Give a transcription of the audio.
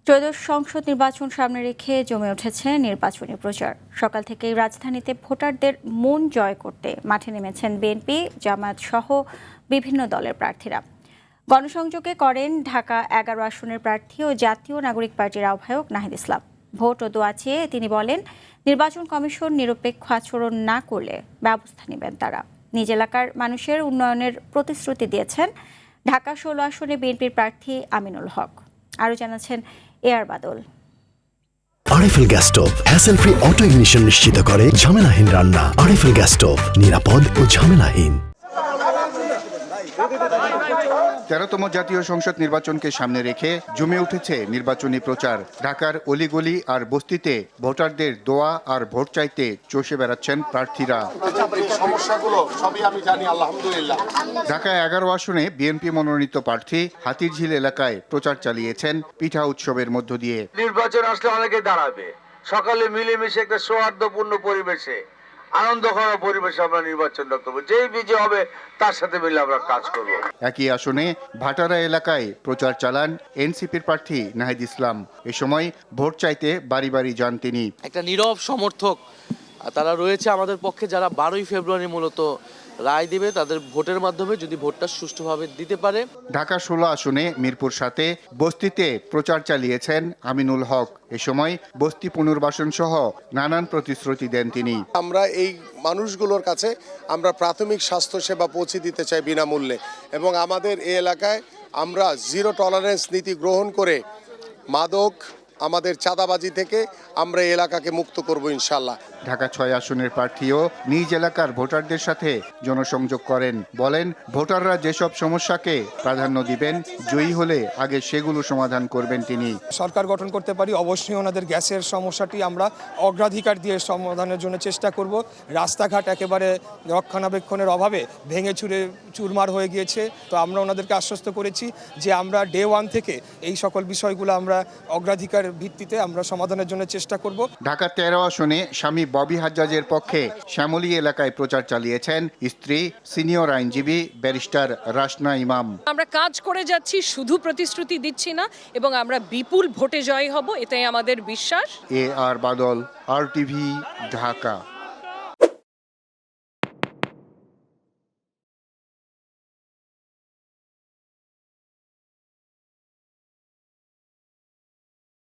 ত্রয়োদশ সংসদ নির্বাচন সামনে রেখে জমে উঠেছে নির্বাচনী প্রচার। সকাল থেকেই রাজধানীতে ভোটারদের মন জয় করতে মাঠে নেমেছেন বিএনপি, জামায়াত সহ বিভিন্ন দলের প্রার্থীরা। গণসংযোগে করেন ঢাকা 11 আসনের প্রার্থী ও জাতীয় নাগরিক পার্টির আহ্বায়ক নাহিদ ইসলাম। ভোট ও দোয়া চেয়ে তিনি বলেন, নির্বাচন কমিশন নিরপেক্ষ আচরণ না করলে ব্যবস্থা নেবেন তারা। নিজ এলাকার মানুষের উন্নয়নের প্রতিশ্রুতি দিয়েছেন ঢাকা 16 আসনে বিএনপির প্রার্থী আমিনুল হক। আরও জানাচ্ছেন AR Badal. RFL gas stove hassle free auto ignition নিশ্চিত করে ঝামেলাহীন রান্না। আরএফএল গ্যাস স্টোভ নিরাপদ ও ঝামেলাহীন। 13তম জাতীয় সংসদ নির্বাচনকে সামনে রেখে জমে উঠেছে নির্বাচনী প্রচার। ঢাকার অলিগলি আর বস্তিতে ভোটারদের দোয়া আর ভোট চাইতে চষে বেড়াচ্ছেন প্রার্থীরা। ঢাকা 11 আসনে বিএনপি মনোনীত প্রার্থী হাতিরঝিল এলাকায় প্রচার চালিয়েছেন পিঠা উৎসবের মধ্য দিয়ে। নির্বাচন আসলে অনেকে দাঁড়াবে, সকালে মিলেমিশে একটা সৌহার্দ্যপূর্ণ পরিবেশে, আনন্দঘন পরিবেশে আমরা নির্বাচন করবো। যেই বিজয় হবে তার সাথে মিলে আমরা কাজ করব। একই আসনে ভাটারা এলাকায় প্রচার চালান এনসিপির প্রার্থী নাহিদ ইসলাম। এ সময় ভোট চাইতে বাড়ি বাড়ি যান তিনি। একটা নীরব সমর্থক তারা রয়েছে আমাদের পক্ষে, যারা 12ই ফেব্রুয়ারি মূলত রায় দিবে, তাদের ভোটের মাধ্যমে যদি ভোটটা সুষ্ঠুভাবে দিতে পারে। ঢাকা 16 আসনে মিরপুর 7 বস্তিতে প্রচার চালিয়েছেন আমিনুল হক। এ সময় বস্তি পুনর্বাসন সহ নানান প্রতিশ্রুতি দেন তিনি। আমরা এই মানুষগুলোর কাছে আমরা প্রাথমিক স্বাস্থ্য সেবা পৌঁছে দিতে চাই বিনামূল্যে, এবং আমাদের এই এলাকায় আমরা জিরো টলারেন্স নীতি গ্রহণ করে মাদক, আমাদের চাঁদাবাজি থেকে আমরা এই এলাকাকে মুক্ত করব ইনশাল্লাহ। ঢাকা 6 আসনের প্রার্থীও নিজ এলাকার ভোটারদের সাথে জনসংযোগ করেন। বলেন, ভোটাররা যেসব সমস্যাকে প্রাধান্য দিবেন, জয়ী হলে আগে সেগুলো সমাধান করবেন তিনি। সরকার গঠন করতে পারি, অবশ্যই ওনাদের গ্যাসের সমস্যাটি আমরা অগ্রাধিকার দিয়ে সমাধানের জন্য চেষ্টা করব। রাস্তাঘাট একেবারে রক্ষণাবেক্ষণের অভাবে ভেঙে চুরে চুরমার হয়ে গিয়েছে। তো আমরা ওনাদেরকে আশ্বস্ত করেছি যে আমরা ডে 1 থেকে এই সকল বিষয়গুলো আমরা অগ্রাধিকার ভিত্তিতে আমরা সমাধানের জন্য চেষ্টা করব। ঢাকা 13 আসনে স্বামী ববি হাজ্জাজের পক্ষে শ্যামলী এলাকায় প্রচার চালিয়েছেন স্ত্রী সিনিয়র আইনজীবী ব্যারিস্টার রাশনা ইমাম। আমরা কাজ করে যাচ্ছি, শুধু প্রতিশ্রুতি দিচ্ছি না, এবং আমরা বিপুল ভোটে জয়ী হব, এটাই আমাদের বিশ্বাস। এআর বাদল, RTV, ঢাকা।